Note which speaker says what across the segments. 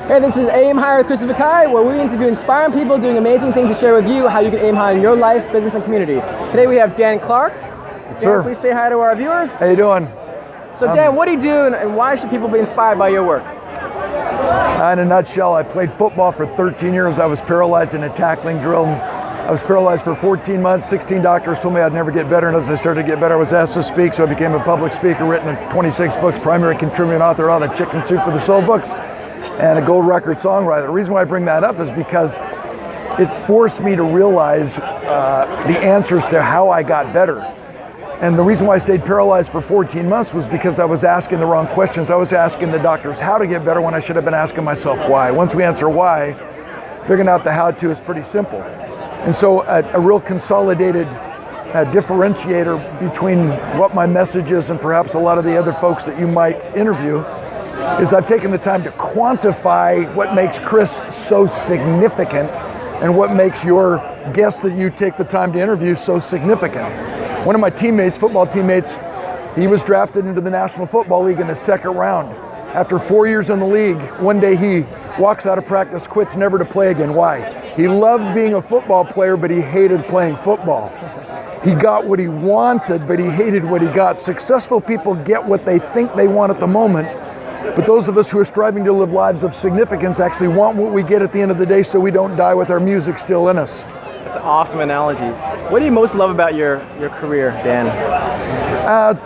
Speaker 1: Hey, this is Aim Higher with Christopher Kai, where we interview inspiring people doing amazing things to share with you how you can aim high in your life, business, and community. Today we have Dan Clark.
Speaker 2: Yes,
Speaker 1: Dan,
Speaker 2: sir.
Speaker 1: please say hi to our viewers.
Speaker 2: How you doing?
Speaker 1: So Dan, what do you do and why should people be inspired by your work?
Speaker 2: In a nutshell, I played football for 13 years. I was paralyzed in a tackling drill. I was paralyzed for 14 months. 16 doctors told me I'd never get better, and as I started to get better, I was asked to speak, so I became a public speaker, written 26 books, primary contributing author on the Chicken Soup for the Soul books, and a gold record songwriter. The reason why I bring that up is because it forced me to realize the answers to how I got better. And the reason why I stayed paralyzed for 14 months was because I was asking the wrong questions. I was asking the doctors how to get better when I should have been asking myself why. Once we answer why, figuring out the how-to is pretty simple. And so a real consolidated differentiator between what my message is and perhaps a lot of the other folks that you might interview is I've taken the time to quantify what makes Chris so significant and what makes your guest that you take the time to interview so significant. One of my teammates, football teammates, he was drafted into the National Football League in the second round. After 4 years in the league, one day he walks out of practice, quits, never to play again. Why? He loved being a football player, but he hated playing football. He got what he wanted, but he hated what he got. Successful people get what they think they want at the moment, but those of us who are striving to live lives of significance actually want what we get at the end of the day so we don't die with our music still in us.
Speaker 1: That's an awesome analogy. What do you most love about your career, Dan?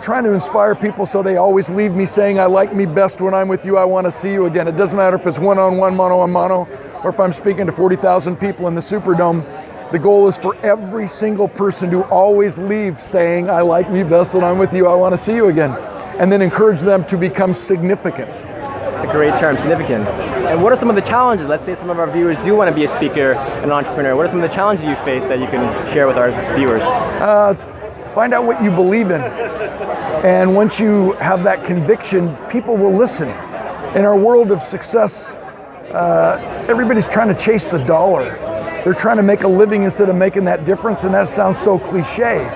Speaker 2: Trying to inspire people so they always leave me saying, I like me best when I'm with you, I want to see you again. It doesn't matter if it's one-on-one, mano-a-mano, or if I'm speaking to 40,000 people in the Superdome. The goal is for every single person to always leave saying, I like me best when I'm with you, I want to see you again. And then encourage them to become significant.
Speaker 1: It's a great term, significance. And what are some of the challenges? Let's say some of our viewers do want to be a speaker and an entrepreneur. What are some of the challenges you face that you can share with our viewers?
Speaker 2: Find out what you believe in. And once you have that conviction, people will listen. In our world of success, everybody's trying to chase the dollar. They're trying to make a living instead of making that difference, and that sounds so cliche.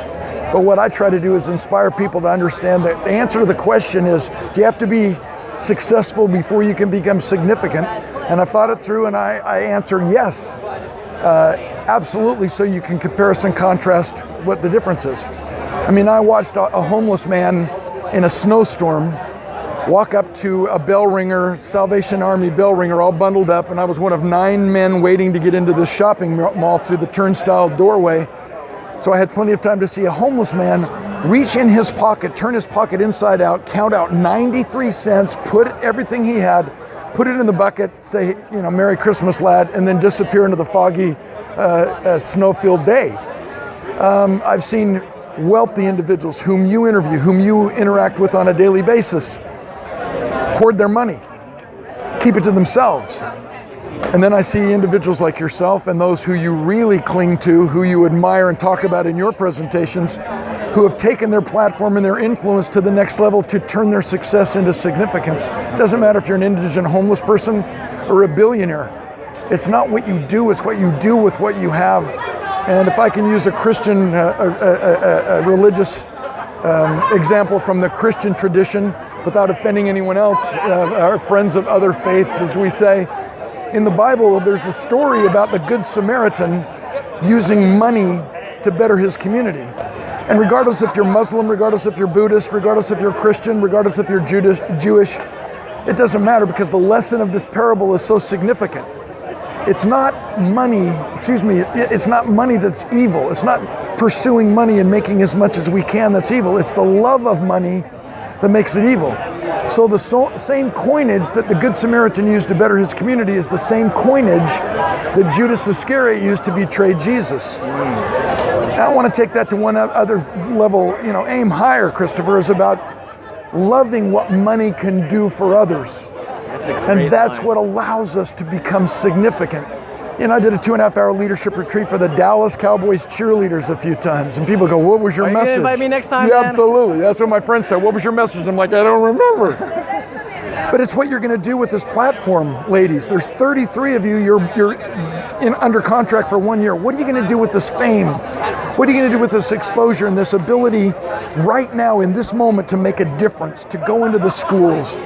Speaker 2: But what I try to do is inspire people to understand that the answer to the question is, do you have to be successful before you can become significant? And I thought it through and I answered yes, absolutely, so you can comparison contrast what the difference is. I mean, I watched a homeless man in a snowstorm walk up to a bell ringer, Salvation Army bell ringer, all bundled up, and I was one of 9 men waiting to get into this shopping mall through the turnstile doorway. So I had plenty of time to see a homeless man reach in his pocket, turn his pocket inside out, count out 93 cents, put everything he had, put it in the bucket, say, you know, Merry Christmas, lad, and then disappear into the foggy, snow-filled day. I've seen wealthy individuals whom you interview, whom you interact with on a daily basis, hoard their money, keep it to themselves. And then I see individuals like yourself and those who you really cling to, who you admire and talk about in your presentations, who have taken their platform and their influence to the next level to turn their success into significance. It doesn't matter if you're an indigent homeless person or a billionaire. It's not what you do, it's what you do with what you have. And if I can use a Christian, religious example from the Christian tradition without offending anyone else, our friends of other faiths, as we say, in the Bible, there's a story about the Good Samaritan using money to better his community. And regardless if you're Muslim, regardless if you're Buddhist, regardless if you're Christian, regardless if you're Jewish, it doesn't matter because the lesson of this parable is so significant. It's not money, it's not money that's evil. It's not pursuing money and making as much as we can that's evil. It's the love of money that makes it evil. So the same coinage that the Good Samaritan used to better his community is the same coinage that Judas Iscariot used to betray Jesus. I want to take that to one other level. You know, aim higher, Christopher, is about loving what money can do for others. And that's what allows us to become significant. You know, I did a 2.5-hour leadership retreat for the Dallas Cowboys cheerleaders a few times, and people go, what was your message?
Speaker 1: Are you gonna invite me next time,
Speaker 2: Yeah,
Speaker 1: man?
Speaker 2: absolutely. That's what my friends said. What was your message? I'm like, I don't remember. But it's what you're gonna do with this platform, ladies. There's 33 of you, you're under contract for 1 year. What are you gonna do with this fame? What are you gonna do with this exposure and this ability right now in this moment to make a difference, to go into the schools,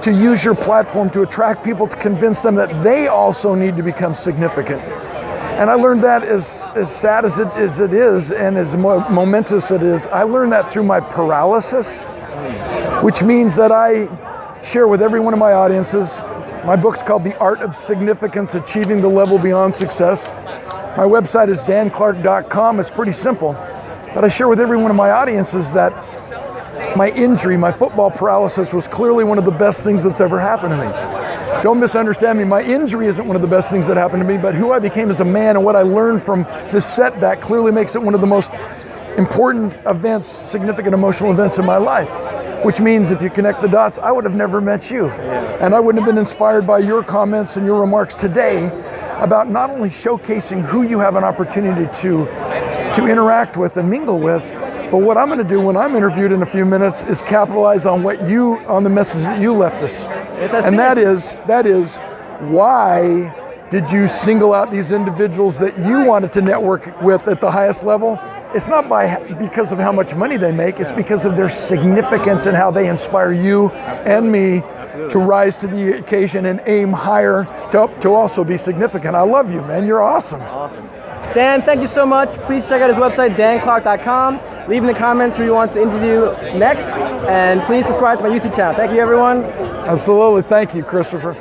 Speaker 2: to use your platform to attract people, to convince them that they also need to become significant. And I learned that as sad as it is and as momentous it is, I learned that through my paralysis, which means that I share with every one of my audiences. My book's called The Art of Significance, Achieving the Level Beyond Success. My website is danclark.com. It's pretty simple. But I share with every one of my audiences that my injury, my football paralysis, was clearly one of the best things that's ever happened to me. Don't misunderstand me. My injury isn't one of the best things that happened to me, but who I became as a man and what I learned from this setback clearly makes it one of the most important events, significant emotional events in my life. Which means if you connect the dots, I would have never met you. And I wouldn't have been inspired by your comments and your remarks today about not only showcasing who you have an opportunity to interact with and mingle with, but what I'm going to do when I'm interviewed in a few minutes is capitalize on on the message that you left us. And that is, why did you single out these individuals that you wanted to network with at the highest level? It's not because of how much money they make, it's because of their significance and how they inspire you and me to rise to the occasion and aim higher to also be significant. I love you, man. You're awesome.
Speaker 1: Awesome. Dan, thank you so much. Please check out his website, danclark.com. Leave in the comments who you want to interview next, and please subscribe to my YouTube channel. Thank you, everyone.
Speaker 2: Absolutely. Thank you, Christopher.